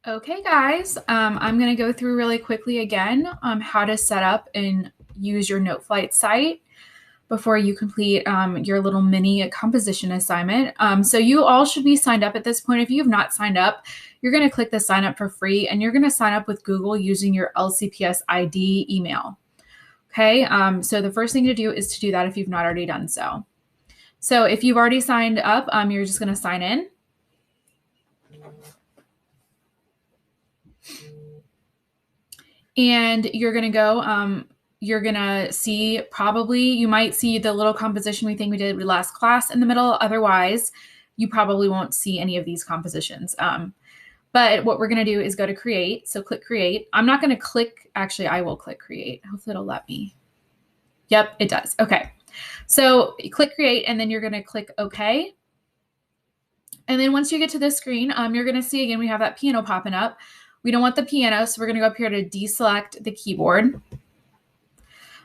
Okay, guys, I'm going to go through really quickly again how to set up and use your Noteflight site before you complete your little mini composition assignment. So you all should be signed up at this point. If you have not signed up, you're going to click the sign up for free, and you're going to sign up with Google using your LCPS ID email. Okay, so the first thing to do is to do that if you've not already done so. So if you've already signed up, you're just going to sign in. And you're going to go, you're going to see you might see the little composition we did with last class in the middle. Otherwise, you probably won't see any of these compositions. But what we're going to do is go to create. So click create. I'm not going to click, actually, I will click create. Hopefully it'll let me. Yep, it does. Okay. So click create, and then you're going to click OK. And then once you get to this screen, you're going to see again, we have that piano popping up. We don't want the piano, so we're going to go up here to deselect the keyboard.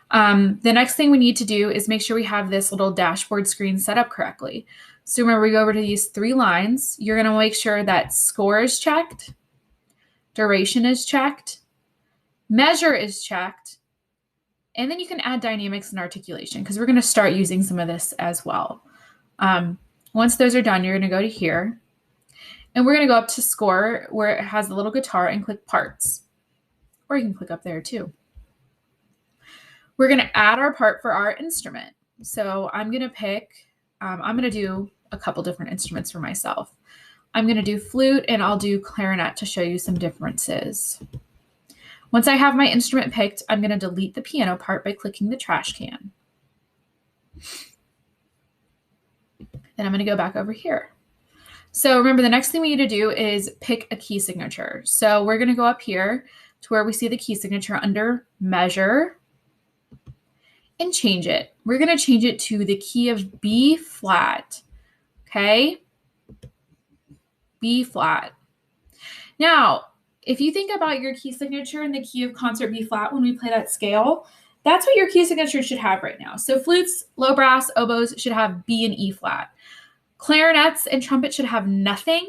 The next thing we need to do is make sure we have this little dashboard screen set up correctly. So remember, we go over to these 3 lines. You're going to make sure that score is checked, duration is checked, measure is checked, and then you can add dynamics and articulation because we're going to start using some of this as well. Once those are done, you're going to go to here. And we're going to go up to score where it has the little guitar and click parts. Or you can click up there too. We're going to add our part for our instrument. So I'm going to pick, I'm going to do a couple different instruments for myself. I'm going to do flute and I'll do clarinet to show you some differences. Once I have my instrument picked, I'm going to delete the piano part by clicking the trash can. Then I'm going to go back over here. So remember, the next thing we need to do is pick a key signature. So we're going to go up here to where we see the key signature under measure and change it. We're going to change it to the key of B flat. Okay? B flat. Now, if you think about your key signature in the key of concert B flat when we play that scale, that's what your key signature should have right now. So flutes, low brass, oboes should have B and E flat. Clarinets and trumpets should have nothing.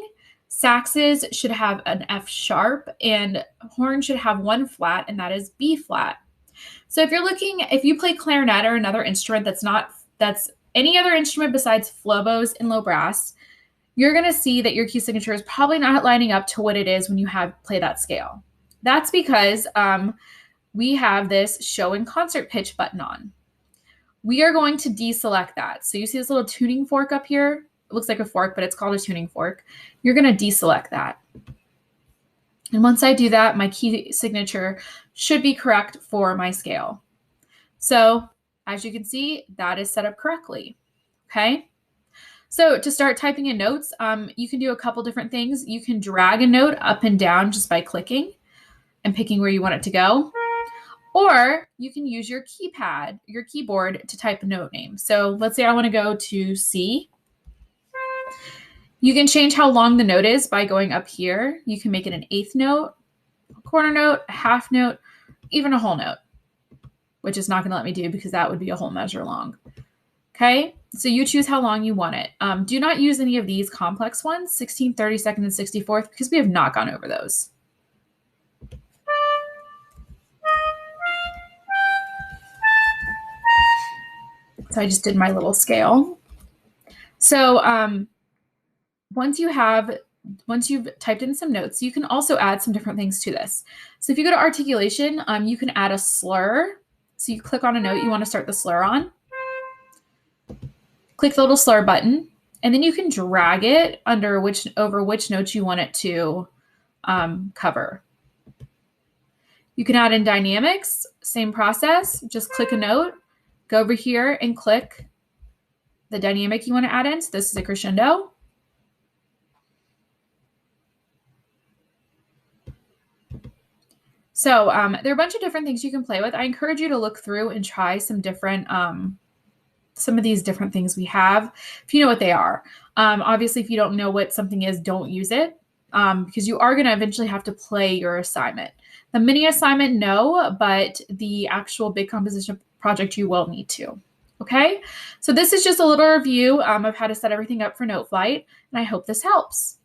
Saxes should have an F sharp, and horn should have 1 flat, and that is B flat. So if you play clarinet or another instrument that's any other instrument besides flobos and low brass, you're going to see that your key signature is probably not lining up to what it is when you play that scale. That's because we have this show and concert pitch button on. We are going to deselect that. So you see this little tuning fork up here? It looks like a fork, but it's called a tuning fork. You're going to deselect that. And once I do that, my key signature should be correct for my scale. So as you can see, that is set up correctly. Okay. So to start typing in notes, you can do a couple different things. You can drag a note up and down just by clicking and picking where you want it to go. Or you can use your keypad, your keyboard to type a note name. So let's say I want to go to C. You can change how long the note is by going up here. You can make it an 1/8 note, a quarter note, a half note, even a whole note, which is not going to let me do because that would be a whole measure long. Okay, so you choose how long you want it. Do not use any of these complex ones, 16th, 32nd, and 64th, because we have not gone over those. So I just did my little scale. So once you've typed in some notes, you can also add some different things to this. So if you go to articulation, you can add a slur. So you click on a note you want to start the slur on. Click the little slur button, and then you can drag it over which notes you want it to cover. You can add in dynamics, same process. Just click a note, go over here and click the dynamic you want to add in. So this is a crescendo. So there are a bunch of different things you can play with. I encourage you to look through and try some of these different things we have, if you know what they are. Obviously, if you don't know what something is, don't use it because you are going to eventually have to play your assignment. The mini assignment, no, but the actual big composition project, you will need to. Okay, so this is just a little review of how to set everything up for Noteflight, and I hope this helps.